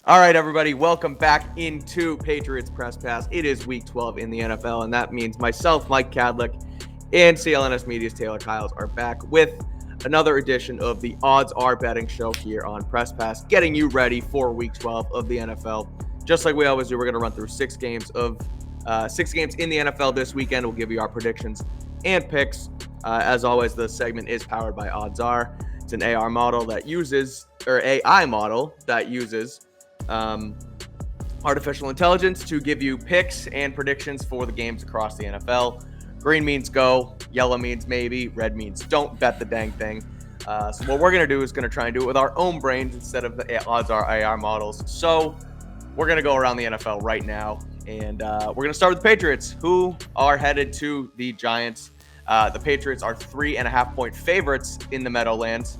All right, everybody, welcome back into Patriots Press Pass. It is Week 12 in the NFL, and that means myself, Mike Kadlick, and CLNS Media's Taylor Kyles are back with another edition of the OddsR betting show here on Press Pass, getting you ready for Week 12 of the NFL. Just like we always do, we're going to run through six games in the NFL this weekend. We'll give you our predictions and picks. As always, the segment is powered by OddsR. It's an AI model that uses artificial intelligence to give you picks and predictions for the games across the NFL. Green means go, yellow means maybe, red means don't bet the dang thing. So what we're going to do is going to try and do it with our own brains instead of the OddsR AR models. So we're going to go around the NFL right now, and we're going to start with the Patriots, who are headed to the Giants. The Patriots are 3.5-point favorites in the Meadowlands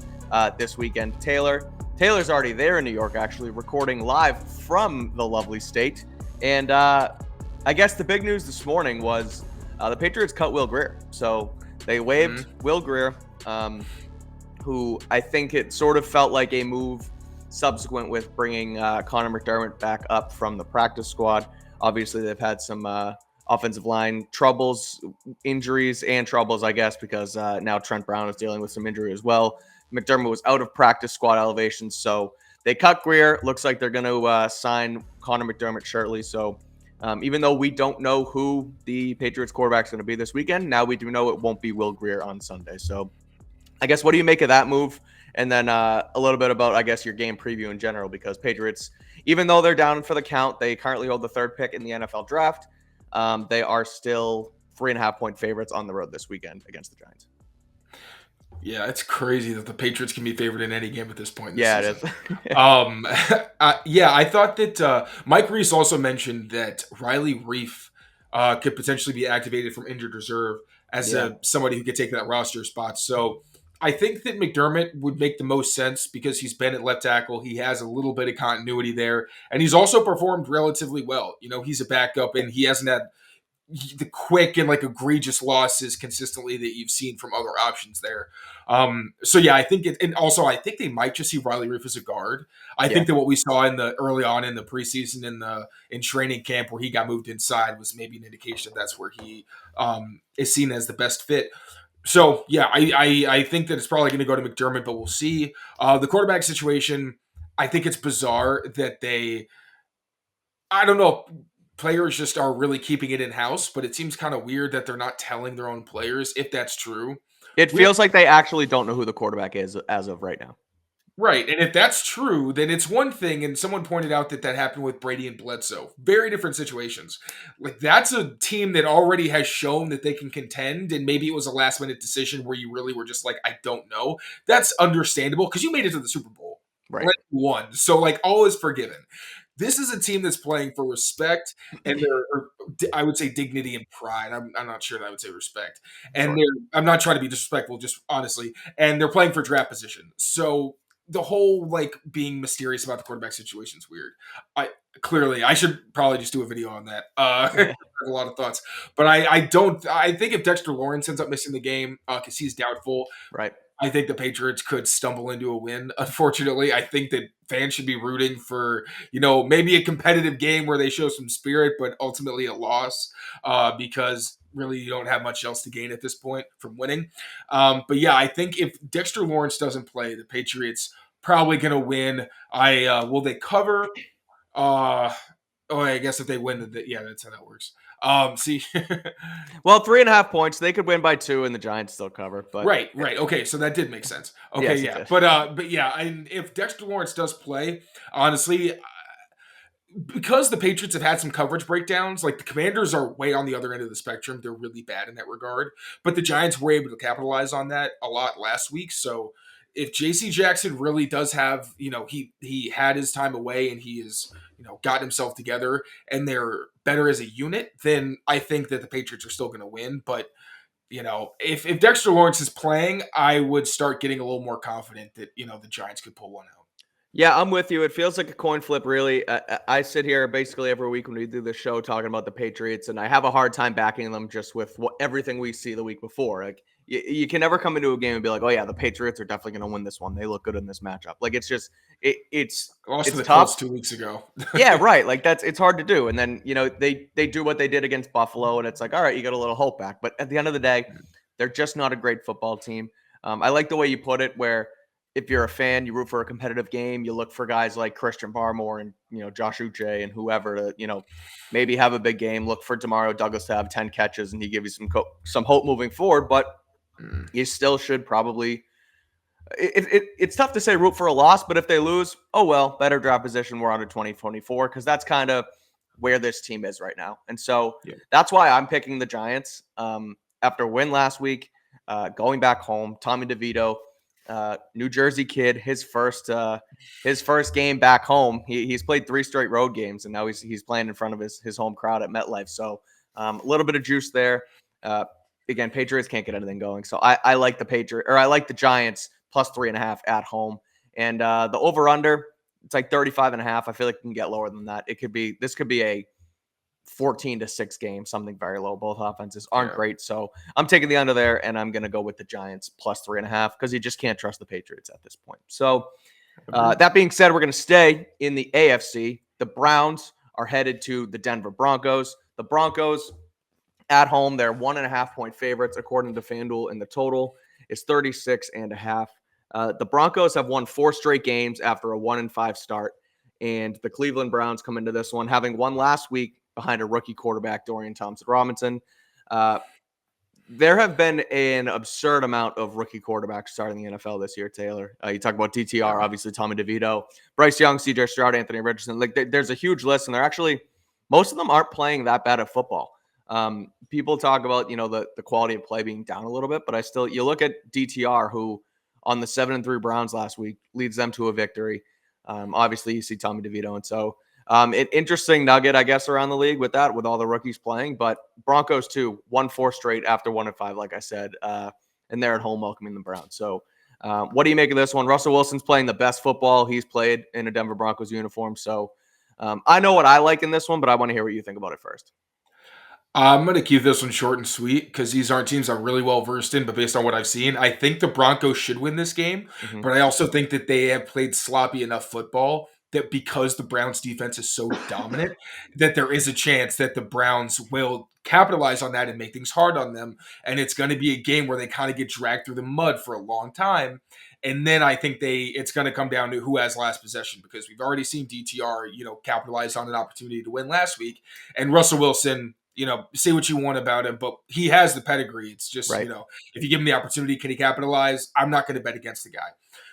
this weekend. Taylor's already there in New York, actually, recording live from the lovely state. And I guess the big news this morning was the Patriots cut Will Grier. So they waived Will Grier, who I think it sort of felt like a move subsequent with bringing Connor McDermott back up from the practice squad. Obviously, they've had some offensive line injuries, I guess, because now Trent Brown is dealing with some injury as well. McDermott was out of practice squad elevations, so they cut Grier. Looks like they're going to sign Connor McDermott shortly. So even though we don't know who the Patriots quarterback is going to be this weekend, now we do know it won't be Will Grier on Sunday. So I guess, what do you make of that move? And then a little bit about, I guess, your game preview in general, because Patriots, even though they're down for the count, they currently hold the third pick in the NFL draft. They are still 3.5-point favorites on the road this weekend against the Giants. Yeah, it's crazy that the Patriots can be favored in any game at this point. It is. I thought that Mike Reese also mentioned that Riley Reef could potentially be activated from injured reserve as somebody who could take that roster spot. So I think that McDermott would make the most sense because he's been at left tackle. He has a little bit of continuity there, and he's also performed relatively well. You know, he's a backup, and he hasn't had the quick and egregious losses consistently that you've seen from other options there. I think I think they might just see Riley Reef as a guard. I think that what we saw early on in the preseason in training camp where he got moved inside was maybe an indication that's where he is seen as the best fit. So I think that it's probably going to go to McDermott, but we'll see. The quarterback situation, I think it's bizarre that I don't know, players just are really keeping it in-house, but it seems kind of weird that they're not telling their own players, if that's true. It feels like they actually don't know who the quarterback is as of right now. Right, and if that's true, then it's one thing, and someone pointed out that happened with Brady and Bledsoe. Very different situations. That's a team that already has shown that they can contend, and maybe it was a last-minute decision where you really were just like, I don't know. That's understandable, because you made it to the Super Bowl. Right. Won. So, all is forgiven. This is a team that's playing for respect and I would say dignity and pride. I'm not sure that I would say respect. And I'm not trying to be disrespectful, just honestly. And they're playing for draft position. So the whole being mysterious about the quarterback situation is weird. I should probably just do a video on that. I have a lot of thoughts, but I think if Dexter Lawrence ends up missing the game because he's doubtful, right? I think the Patriots could stumble into a win. Unfortunately, I think that fans should be rooting for, maybe a competitive game where they show some spirit, but ultimately a loss because really you don't have much else to gain at this point from winning. I think if Dexter Lawrence doesn't play, the Patriots probably going to win. Will they cover? I guess if they win, that's how that works. Well, 3.5 points. They could win by 2, and the Giants still cover. But right. Okay, so that did make sense. Okay, yes, and if Dexter Lawrence does play, honestly, because the Patriots have had some coverage breakdowns, the Commanders are way on the other end of the spectrum. They're really bad in that regard, but the Giants were able to capitalize on that a lot last week. So if J.C. Jackson really does have, he had his time away and he has, got himself together and they're better as a unit, then I think that the Patriots are still going to win. But, if Dexter Lawrence is playing, I would start getting a little more confident that, the Giants could pull one out. Yeah, I'm with you. It feels like a coin flip, really. I sit here basically every week when we do this show talking about the Patriots, and I have a hard time backing them just with everything we see the week before. you can never come into a game and be like, oh yeah, the Patriots are definitely going to win this one. They look good in this matchup. Like it's just it's Lost to the tough. Colts 2 weeks ago. Yeah, right. Like it's hard to do. And then they do what they did against Buffalo, and it's like, all right, you got a little hope back. But at the end of the day, they're just not a great football team. I like the way you put it, where if you're a fan, you root for a competitive game. You look for guys like Christian Barmore and Josh Uche and whoever to maybe have a big game. Look for Demario Douglas to have 10 catches, and he give you some hope moving forward. But you still should probably. It's tough to say root for a loss, but if they lose, oh well, better draft position. We're on to 2024 because that's kind of where this team is right now, and so that's why I'm picking the Giants. After a win last week, going back home, Tommy DeVito. New Jersey kid, his first game back home. He's played 3 straight road games, and now he's playing in front of his home crowd at MetLife. So a little bit of juice there. Again, Patriots can't get anything going, so I like the Giants plus 3.5 at home, and the over under it's like 35.5. I feel like it can get lower than that. This could be a 14-6 game, something very low. Both offenses aren't great. So I'm taking the under there, and I'm going to go with the Giants plus 3.5 because you just can't trust the Patriots at this point. So that being said, we're going to stay in the AFC. The Browns are headed to the Denver Broncos. The Broncos at home, they're 1.5 point favorites according to FanDuel, and the total is 36.5. The Broncos have won 4 straight games after a 1-5 start, and the Cleveland Browns come into this one having won last week behind a rookie quarterback, Dorian Thompson-Robinson. There have been an absurd amount of rookie quarterbacks starting the NFL this year, Taylor. You talk about DTR, obviously Tommy DeVito, Bryce Young, CJ Stroud, Anthony Richardson. Like there's a huge list, and most of them aren't playing that bad at football. People talk about, the quality of play being down a little bit, but you look at DTR, who on the 7-3 Browns last week leads them to a victory. Obviously you see Tommy DeVito. And so an interesting nugget, I guess, around the league with all the rookies playing, but Broncos too, 1-4 straight after 1-5, like I said, and they're at home welcoming the Browns. So what do you make of this one? Russell Wilson's playing the best football he's played in a Denver Broncos uniform. So I know what I like in this one, but I want to hear what you think about it first. I'm going to keep this one short and sweet because these aren't teams I'm really well versed in, but based on what I've seen, I think the Broncos should win this game, but I also think that they have played sloppy enough football that because the Browns defense is so dominant, that there is a chance that the Browns will capitalize on that and make things hard on them. And it's going to be a game where they kind of get dragged through the mud for a long time. And then I think it's going to come down to who has last possession, because we've already seen DTR, capitalize on an opportunity to win last week. And Russell Wilson, say what you want about him, but he has the pedigree. It's just, right. If you give him the opportunity, can he capitalize? I'm not going to bet against the guy.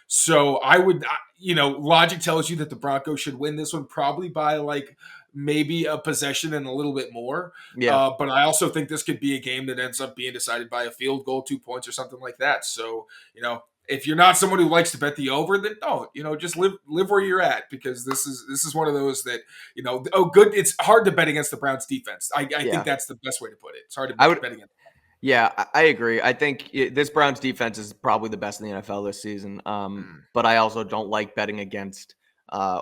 So I would, logic tells you that the Broncos should win this one probably by like maybe a possession and a little bit more. Yeah. But I also think this could be a game that ends up being decided by a field goal, 2 points or something like that. So, if you're not someone who likes to bet the over, then don't, just live where you're at, because this is one of those that, good. It's hard to bet against the Browns defense. I think that's the best way to put it. It's hard to bet against them. Yeah, I agree. I think this Browns defense is probably the best in the NFL this season. But I also don't like betting against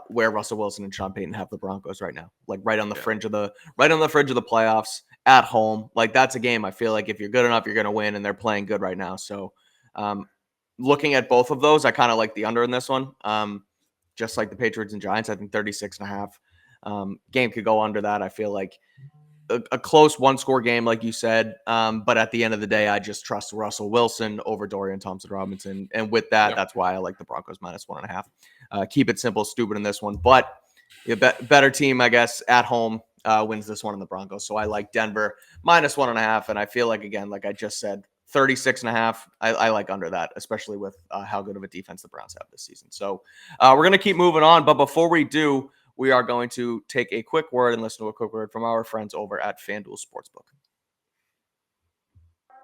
where Russell Wilson and Sean Payton have the Broncos right now, like right on the fringe of the playoffs at home. Like that's a game I feel like if you're good enough, you're going to win, and they're playing good right now. So, looking at both of those, I kind of like the under in this one. Just like the Patriots and Giants, I think 36.5. Game could go under that. I feel like a close 1-score game, like you said. But at the end of the day, I just trust Russell Wilson over Dorian Thompson-Robinson. And with that, that's why I like the Broncos minus 1.5. Keep it simple, stupid in this one. But better team, I guess, at home wins this one in the Broncos. So I like Denver minus 1.5. And I feel like, again, like I just said, 36.5. I like under that, especially with how good of a defense the Browns have this season. So we're going to keep moving on. But before we do, we are going to take a quick word and listen to a quick word from our friends over at FanDuel Sportsbook.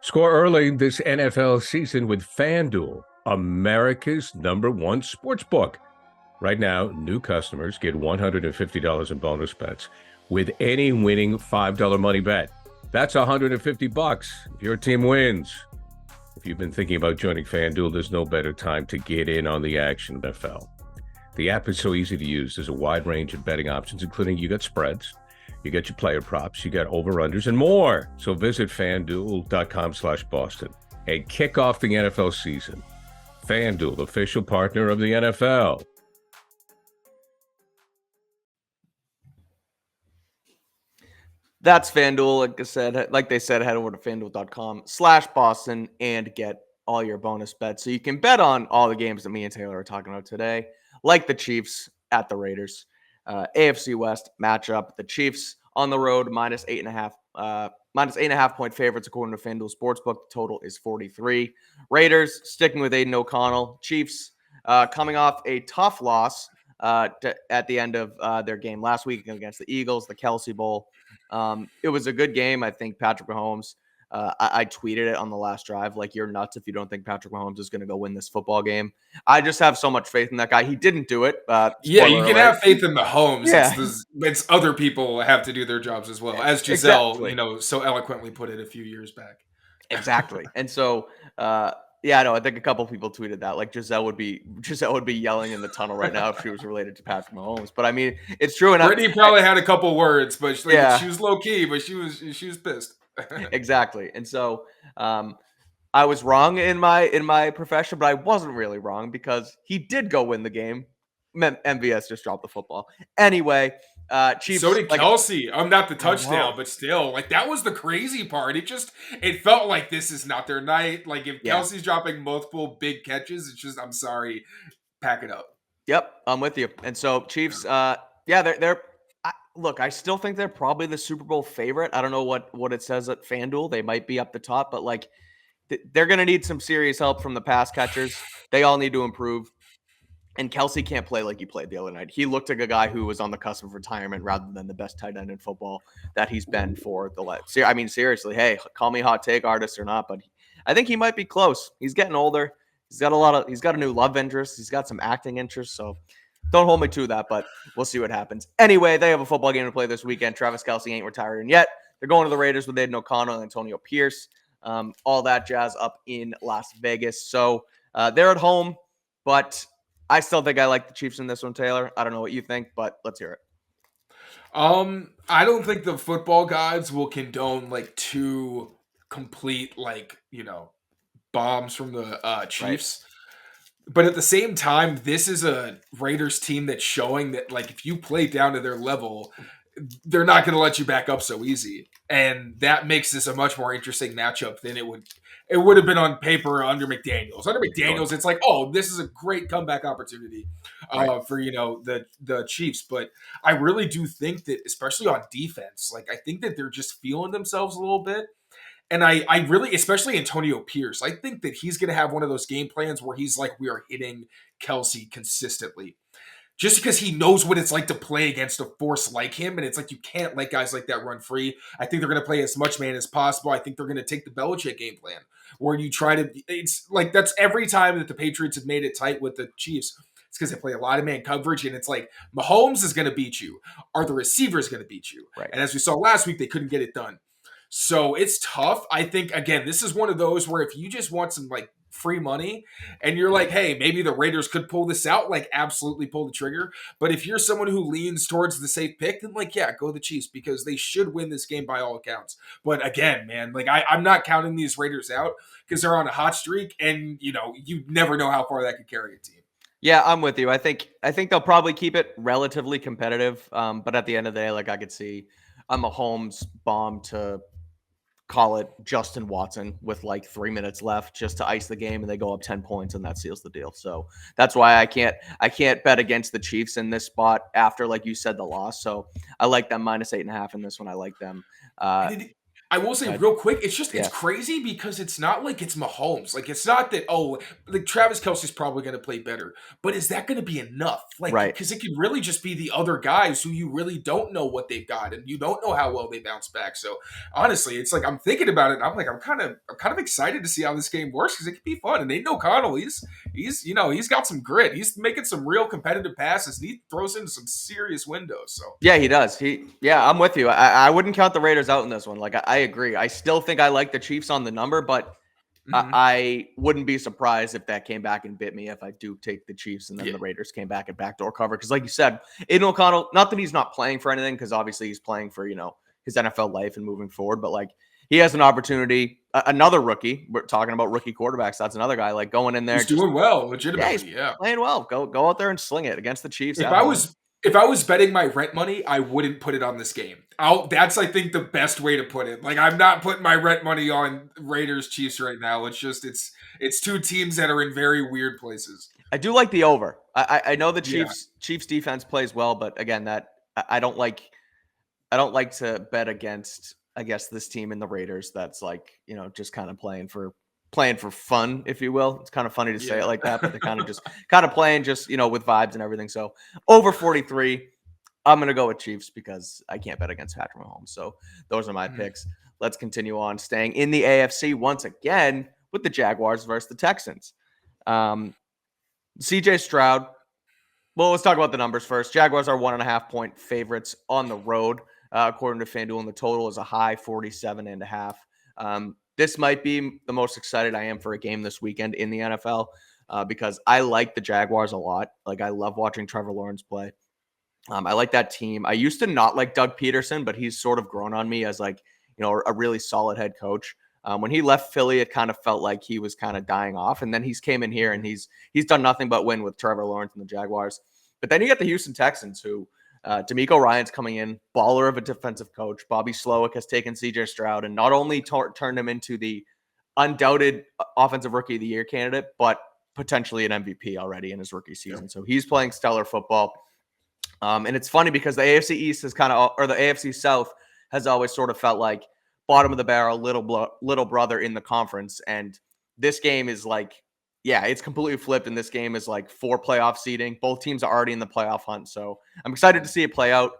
Score early this NFL season with FanDuel, America's #1 sportsbook. Right now, new customers get $150 in bonus bets with any winning $5 money bet. That's $150 if your team wins. If you've been thinking about joining FanDuel, there's no better time to get in on the action in the NFL. The app is so easy to use. There's a wide range of betting options, including you got spreads, you got your player props, you got over-unders, and more. So visit FanDuel.com/Boston. and kick off the NFL season. FanDuel, official partner of the NFL. That's FanDuel. Like they said, head over to FanDuel.com/Boston and get all your bonus bets. So you can bet on all the games that me and Taylor are talking about today, like the Chiefs at the Raiders. AFC West matchup. The Chiefs on the road, -8.5 point favorites according to FanDuel Sportsbook. The total is 43. Raiders sticking with Aiden O'Connell. Chiefs coming off a tough loss at the end of their game last week against the Eagles, the Kelsey Bowl. It was a good game. I think Patrick Mahomes, I tweeted it on the last drive, like, you're nuts if you don't think Patrick Mahomes is going to go win this football game. I just have so much faith in that guy. He didn't do it. Yeah, you can have faith in Mahomes. Yeah. It's other people have to do their jobs as well, as Giselle, Exactly. so eloquently put it a few years back. Exactly. And so, yeah, no, I think a couple people tweeted that. Like, Giselle would be yelling in the tunnel right now if she was related to Patrick Mahomes. But I mean, it's true. And Brittany probably had a couple words, but she was low key, but she was pissed. Exactly. And so, I was wrong in my profession, but I wasn't really wrong because he did go win the game. MVS just dropped the football. Anyway, Chiefs. So did Kelsey. Not the touchdown, but still, like, that was the crazy part. It felt like this is not their night. Like, if Kelsey's dropping multiple big catches, it's just, I'm sorry, pack it up. Yep, I'm with you. And so Chiefs, look, I still think they're probably the Super Bowl favorite. I don't know what it says at FanDuel. They might be up the top, but like, they're going to need some serious help from the pass catchers. They all need to improve. And Kelsey can't play like he played the other night. He looked like a guy who was on the cusp of retirement rather than the best tight end in football that he's been for the last. I mean, seriously, hey, call me hot take artist or not, but I think he might be close. He's getting older. He's got a new love interest. He's got some acting interests. So don't hold me to that, but we'll see what happens. Anyway, they have a football game to play this weekend. Travis Kelsey ain't retiring yet. They're going to the Raiders with Aiden O'Connell and Antonio Pierce. All that jazz up in Las Vegas. So they're at home, but I still think I like the Chiefs in this one, Taylor. I don't know what you think, but let's hear it. I don't think the football gods will condone like two complete, like, bombs from the Chiefs. Right. But at the same time, this is a Raiders team that's showing that, like, if you play down to their level, they're not going to let you back up so easy. And that makes this a much more interesting matchup than it would have been on paper under McDaniels. Under McDaniels, it's like, oh, this is a great comeback opportunity for, the Chiefs. But I really do think that, especially on defense, like, I think that they're just feeling themselves a little bit. And I really, especially Antonio Pierce, I think that he's going to have one of those game plans where he's like, we are hitting Kelsey consistently. Just because he knows what it's like to play against a force like him. And it's like, you can't let guys like that run free. I think they're going to play as much man as possible. I think they're going to take the Belichick game plan where you try to, it's like, that's every time that the Patriots have made it tight with the Chiefs. It's because they play a lot of man coverage, and it's like, Mahomes is going to beat you. Are the receivers going to beat you? Right. And as we saw last week, they couldn't get it done. So it's tough. I think, again, this is one of those where if you just want some, like, free money and you're like, hey, maybe the Raiders could pull this out, like, absolutely pull the trigger. But if you're someone who leans towards the safe pick, then, like, yeah, go the Chiefs because they should win this game by all accounts. But again, man, like, I'm not counting these Raiders out because they're on a hot streak, and you never know how far that could carry a team. Yeah, I'm with you. I think they'll probably keep it relatively competitive. But at the end of the day, like, I could see a Mahomes bomb to call it Justin Watson with like 3 minutes left just to ice the game, and they go up 10 points, and that seals the deal. So that's why I can't bet against the Chiefs in this spot after, like you said, the loss. So I like them -8.5 in this one. I like them. I will say real quick, it's crazy because it's not like it's Mahomes. Like, it's not that, like, Travis Kelsey's probably going to play better. But is that going to be enough? Like, right. Because it could really just be the other guys who you really don't know what they've got, and you don't know how well they bounce back. So, honestly, it's like, I'm thinking about it, and I'm like, I'm kind of excited to see how this game works because it could be fun. And Aiden O'Connell, he's got some grit. He's making some real competitive passes, and he throws into some serious windows. So yeah, he does. I'm with you. I wouldn't count the Raiders out in this one. Like, I agree. I still think I like the Chiefs on the number, but I wouldn't be surprised if that came back and bit me if I do take the Chiefs and then the Raiders came back and backdoor cover. Because like you said, Aiden O'Connell, not that he's not playing for anything, because obviously he's playing for, his NFL life and moving forward, but like, he has an opportunity. Another rookie. We're talking about rookie quarterbacks. That's another guy like going in there. He's doing well, He's legitimately. Yeah. playing well. Go out there and sling it against the Chiefs If at I home. was if I was betting my rent money, I wouldn't put it on this game. That's I think the best way to put it. Like I'm not putting my rent money on Raiders Chiefs right now. It's two teams that are in very weird places. I do like the over. I know the Yeah. Chiefs defense plays well, but again, I don't like to bet against, I guess, this team and the Raiders. That's like, just kind of playing for fun, if you will. It's kind of funny to say it like that, but they're kind of playing just, with vibes and everything. So over 43, I'm going to go with Chiefs because I can't bet against Patrick Mahomes. So those are my picks. Let's continue on, staying in the AFC once again with the Jaguars versus the Texans. CJ Stroud. Well, let's talk about the numbers first. Jaguars are 1.5-point favorites on the road, according to FanDuel, and the total is a high 47.5. This might be the most excited I am for a game this weekend in the NFL because I like the Jaguars a lot. Like, I love watching Trevor Lawrence play. I like that team. I used to not like Doug Peterson, but he's sort of grown on me as like, a really solid head coach. When he left Philly, it kind of felt like he was kind of dying off. And then he's came in here and he's done nothing but win with Trevor Lawrence and the Jaguars. But then you got the Houston Texans, who D'Amico Ryan's coming in, baller of a defensive coach. Bobby Slowick has taken CJ Stroud and not only turned him into the undoubted offensive rookie of the year candidate, but potentially an MVP already in his rookie season. So he's playing stellar football. And it's funny because the AFC East is or the AFC South has always sort of felt like bottom of the barrel, little brother in the conference. And this game is like, it's completely flipped. And this game is like 4 playoff seeding. Both teams are already in the playoff hunt. So I'm excited to see it play out.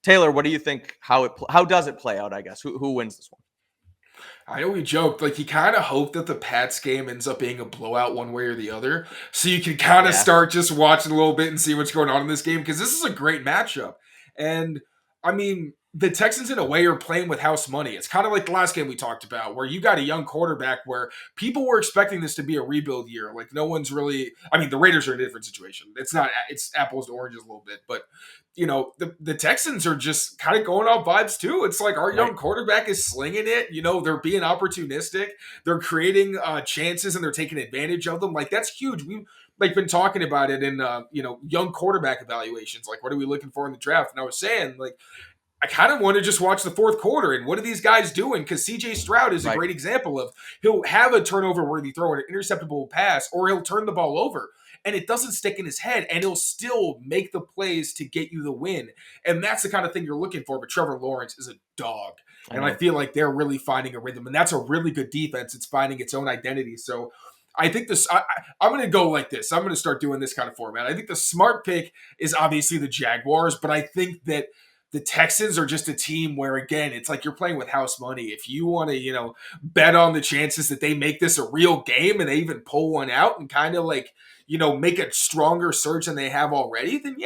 Taylor, what do you think? How does it play out? I guess who wins this one? I know we joked, like, you kind of hope that the Pats game ends up being a blowout one way or the other. So you can kind of start just watching a little bit and see what's going on in this game, because this is a great matchup. And, I mean, the Texans, in a way, are playing with house money. It's kind of like the last game we talked about, where you got a young quarterback where people were expecting this to be a rebuild year. Like, no one's really... I mean, the Raiders are in a different situation. It's apples to oranges a little bit, but... the Texans are just kind of going off vibes too. It's like our young quarterback is slinging it. They're being opportunistic. They're creating chances and they're taking advantage of them. Like, that's huge. We've been talking about it in young quarterback evaluations. Like, what are we looking for in the draft? And I was saying, like, I kind of want to just watch the fourth quarter and what are these guys doing? Because CJ Stroud is a great example of, he'll have a turnover-worthy throw and an interceptable pass, or he'll turn the ball over and it doesn't stick in his head, and he'll still make the plays to get you the win. And that's the kind of thing you're looking for. But Trevor Lawrence is a dog. And I feel like they're really finding a rhythm. And that's a really good defense. It's finding its own identity. So I think I'm going to go like this. I'm going to start doing this kind of format. I think the smart pick is obviously the Jaguars, but I think that the Texans are just a team where, again, it's like you're playing with house money. If you want to, bet on the chances that they make this a real game and they even pull one out and kind of like, make a stronger surge than they have already, then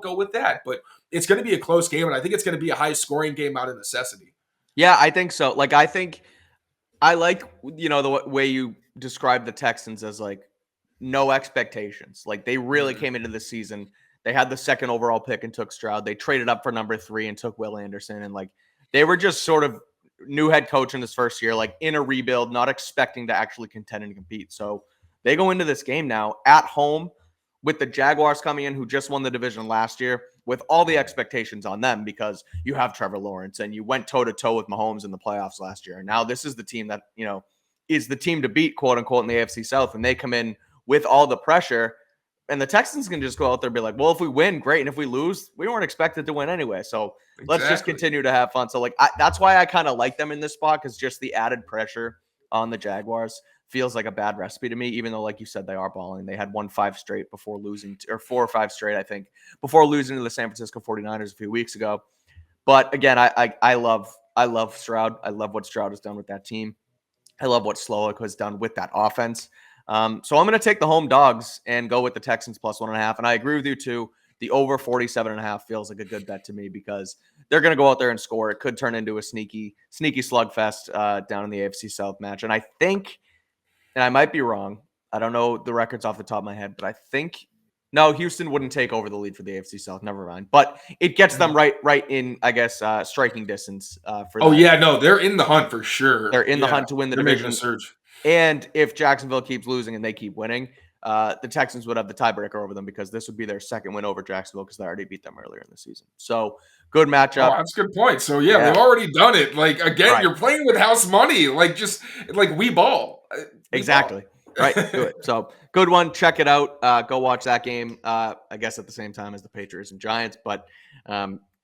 go with that. But it's going to be a close game, and I think it's going to be a high-scoring game out of necessity. Yeah, I think so. Like, I think I like, the way you describe the Texans as like no expectations. Like, they really came into the season. They had the second overall pick and took Stroud. They traded up for number 3 and took Will Anderson. And like, they were just sort of new head coach in his first year, like in a rebuild, not expecting to actually contend and compete. So they go into this game now at home with the Jaguars coming in, who just won the division last year, with all the expectations on them because you have Trevor Lawrence and you went toe-to-toe with Mahomes in the playoffs last year. And now this is the team that, is the team to beat, quote unquote, in the AFC South. And they come in with all the pressure. And the Texans can just go out there and be like, well, if we win, great. And if we lose, we weren't expected to win anyway. So let's just continue to have fun. So like, that's why I kind of like them in this spot, because just the added pressure on the Jaguars feels like a bad recipe to me, even though, like you said, they are balling. They had won 5 straight before losing, or 4 or 5 straight, I think, before losing to the San Francisco 49ers a few weeks ago. But again, I love Stroud. I love what Stroud has done with that team. I love what Slowick has done with that offense. So I'm going to take the home dogs and go with the Texans plus 1.5. And I agree with you too. The over 47.5 feels like a good bet to me because they're going to go out there and score. It could turn into a sneaky slugfest down in the AFC South match. And I think, and I might be wrong, I don't know the records off the top of my head, but I think No, Houston wouldn't take over the lead for the AFC South. Never mind. But it gets them right in, I guess, striking distance for Oh that. yeah, no, they're in the hunt for sure. They're in the hunt to win the they're division. Making a surge. And if Jacksonville keeps losing and they keep winning, the Texans would have the tiebreaker over them because this would be their second win over Jacksonville because they already beat them earlier in the season. So good matchup. Oh, that's a good point. So yeah, they've already done it. Like again, you're playing with house money. Like just like we ball. Exactly. Right. Do it. So good one. Check it out. Go watch that game. I guess at the same time as the Patriots and Giants. But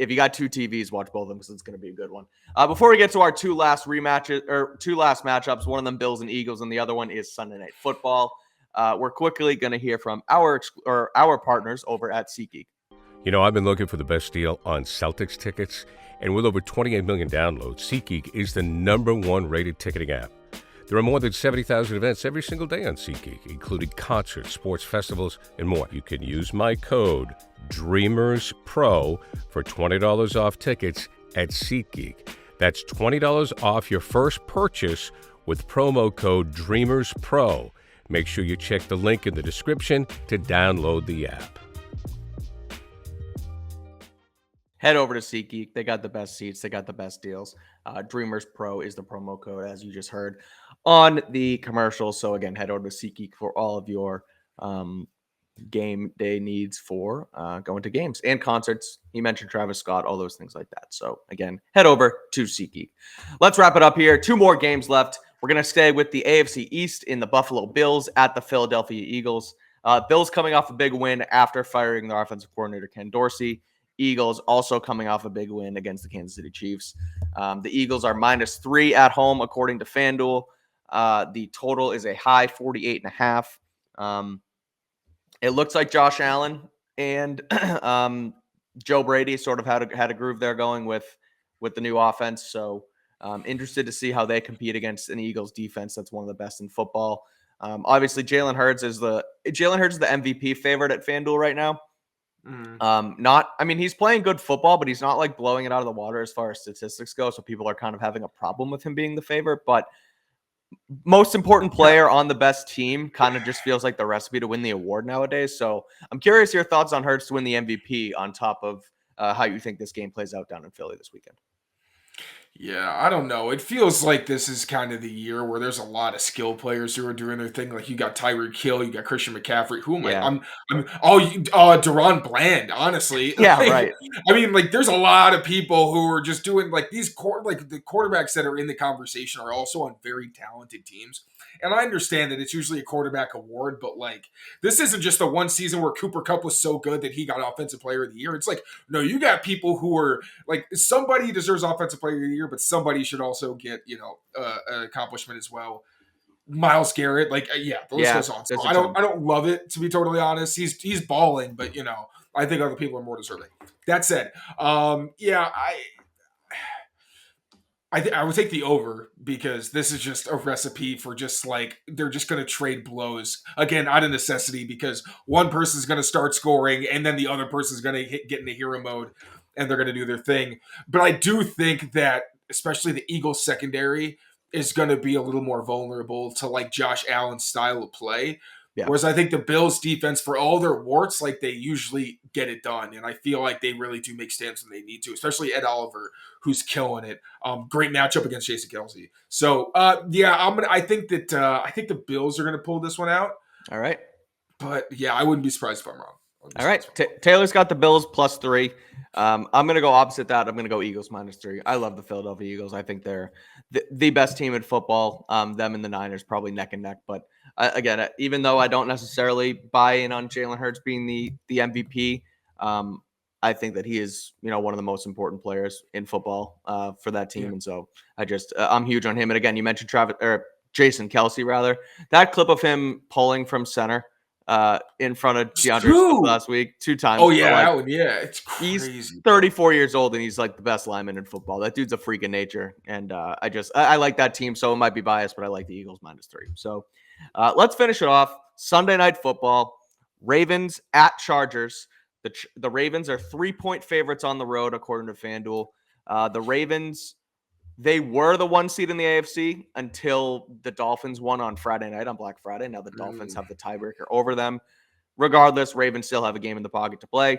if you got 2 TVs, watch both of them because it's going to be a good one. Before we get to our two last matchups, one of them Bills and Eagles, and the other one is Sunday Night Football. We're quickly going to hear from our partners over at SeatGeek. You know, I've been looking for the best deal on Celtics tickets, and with over 28 million downloads, SeatGeek is the #1 rated ticketing app. There are more than 70,000 events every single day on SeatGeek, including concerts, sports festivals, and more. You can use my code DREAMERSPRO for $20 off tickets at SeatGeek. That's $20 off your first purchase with promo code DREAMERSPRO. Make sure you check the link in the description to download the app. Head over to SeatGeek. They got the best seats. They got the best deals. Dreamers Pro is the promo code, as you just heard on the commercial. So again, head over to SeatGeek for all of your game day needs for going to games and concerts. You mentioned Travis Scott, all those things like that. So again, head over to SeatGeek. Let's wrap it up here. 2 more games left. We're going to stay with the AFC East in the Buffalo Bills at the Philadelphia Eagles. Bills coming off a big win after firing their offensive coordinator, Ken Dorsey. Eagles also coming off a big win against the Kansas City Chiefs. The Eagles are -3 at home, according to FanDuel. The total is a high 48.5. It looks like Josh Allen and Joe Brady sort of had a groove there going with the new offense. So interested to see how they compete against an Eagles defense that's one of the best in football. Obviously, Jalen Hurts is the MVP favorite at FanDuel right now. He's playing good football, but he's not like blowing it out of the water as far as statistics go. So people are kind of having a problem with him being the favorite, but most important player on the best team kind of just feels like the recipe to win the award nowadays. So I'm curious your thoughts on Hurts to win the MVP on top of how you think this game plays out down in Philly this weekend. Yeah, I don't know. It feels like this is kind of the year where there's a lot of skill players who are doing their thing. Like you got Tyreek Hill, you got Christian McCaffrey. Who am I? I'm Deron Bland. Honestly, yeah, right. I mean, like there's a lot of people who are just doing like these the quarterbacks that are in the conversation are also on very talented teams. And I understand that it's usually a quarterback award, but like this isn't just the one season where Cooper Kupp was so good that he got Offensive Player of the Year. It's like, no, you got people who are like somebody deserves Offensive Player of the Year, but somebody should also get, an accomplishment as well. Myles Garrett, the list goes on. So I don't love it, to be totally honest. He's balling, but I think other people are more deserving. That said, I would take the over because this is just a recipe for just like they're just going to trade blows again out of necessity because one person's going to start scoring and then the other person's going to get into hero mode and they're going to do their thing. But I do think that especially the Eagles secondary is going to be a little more vulnerable to like Josh Allen's style of play. Yeah. Whereas I think the Bills defense, for all their warts, like they usually get it done. And I feel like they really do make stands when they need to, especially Ed Oliver, who's killing it. Great matchup against Jason Kelce. So I think the Bills are going to pull this one out. All right. But yeah, I wouldn't be surprised if I'm wrong. All right. Taylor's got the Bills +3. I'm going to go opposite that. I'm going to go Eagles -3. I love the Philadelphia Eagles. I think they're the best team in football. Them and the Niners probably neck and neck. But again, even though I don't necessarily buy in on Jalen Hurts being the MVP, I think that he is, one of the most important players in football for that team. Yeah. And so I'm huge on him. And again, you mentioned Jason Kelce rather. That clip of him pulling from center in front of DeAndre last week 2 times. Oh yeah, that one, yeah, it's crazy. He's 34 years old and he's like the best lineman in football. That dude's a freak of nature, and I like that team. So it might be biased, but I like the Eagles -3. So let's finish it off. Sunday Night Football, Ravens at Chargers. The Ravens are 3-point favorites on the road according to FanDuel. The Ravens, they were the 1 seed in the AFC until the Dolphins won on Friday night, on Black Friday. Now the Dolphins have the tiebreaker over them. regardless, Ravens still have a game in the pocket to play.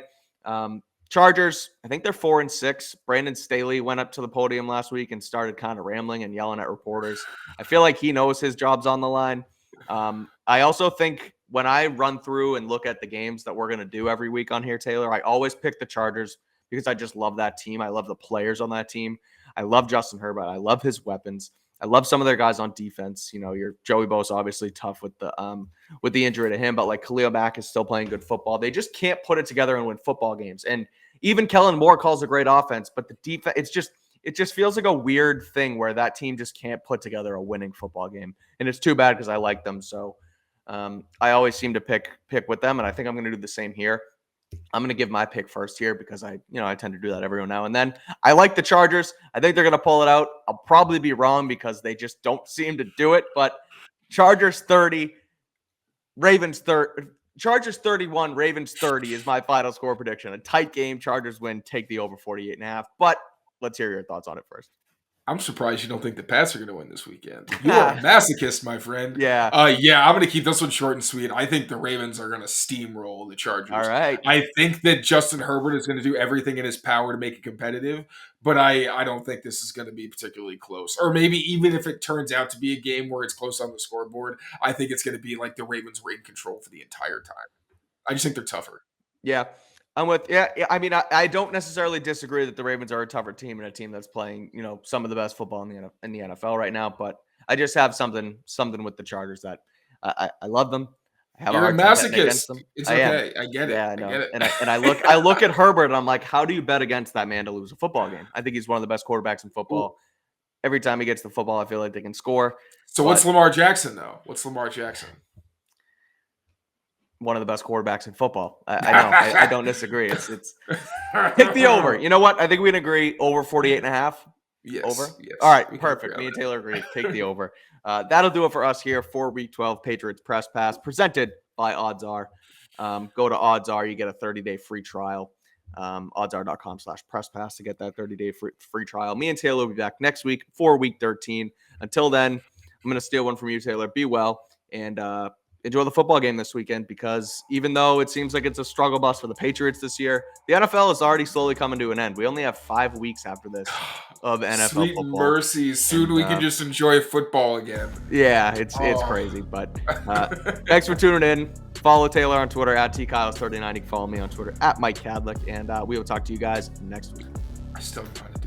Chargers, I think they're 4-6. Brandon Staley went up to the podium last week and started kind of rambling and yelling at reporters. I feel like he knows his job's on the line. I also think when I run through and look at the games that we're going to do every week on here, Taylor, I always pick the Chargers because I just love that team. I love the players on that team. I love Justin Herbert. I love his weapons. I love some of their guys on defense. You know, your Joey Bosa obviously tough with the injury to him, but like Khalil Mack is still playing good football. They just can't put it together and win football games. And even Kellen Moore calls a great offense, but the defense, it just feels like a weird thing where that team just can't put together a winning football game. And it's too bad because I like them. So I always seem to pick with them, and I think I'm going to do the same here. I'm going to give my pick first here because I tend to do that every now and then. I like the Chargers. I think they're going to pull it out. I'll probably be wrong because they just don't seem to do it, but Chargers 30, Ravens 30. Chargers 31, Ravens 30 is my final score prediction. A tight game. Chargers win, take the over 48.5. But let's hear your thoughts on it first. I'm surprised you don't think the Pats are going to win this weekend. You are a masochist, my friend. Yeah. I'm going to keep this one short and sweet. I think the Ravens are going to steamroll the Chargers. All right. I think that Justin Herbert is going to do everything in his power to make it competitive, but I don't think this is going to be particularly close. Or maybe even if it turns out to be a game where it's close on the scoreboard, I think it's going to be like the Ravens were in control for the entire time. I just think they're tougher. Yeah. I'm with, I mean, I don't necessarily disagree that the Ravens are a tougher team and a team that's playing, some of the best football in the NFL right now. But I just have something with the Chargers that I love them. I have You're a masochist. Them. It's okay. I get it. Yeah, I know. I get it. And I look at Herbert and I'm like, how do you bet against that man to lose a football game? I think he's one of the best quarterbacks in football. Ooh. Every time he gets the football, I feel like they can score. So what's Lamar Jackson though? What's Lamar Jackson? One of the best quarterbacks in football. I know. I don't disagree. It's take the over. You know what? I think we can agree over 48.5. Yes. Over. Yes. All right. Perfect. Me and Taylor agree. Take the over. That'll do it for us here for Week 12 Patriots Press Pass presented by OddsR. Go to OddsR. You get a 30-day free trial. OddsR.com/presspass to get that 30-day free trial. Me and Taylor will be back next week for Week 13. Until then, I'm going to steal one from you, Taylor. Be well and enjoy the football game this weekend because even though it seems like it's a struggle bus for the Patriots this year, the NFL is already slowly coming to an end. We only have 5 weeks after this of NFL Sweet football. Mercy. Soon we can just enjoy football again. Yeah, it's crazy. But thanks for tuning in. Follow Taylor on Twitter at TKyles39. You can follow me on Twitter at Mike Kadlick. And we will talk to you guys next week. I still don't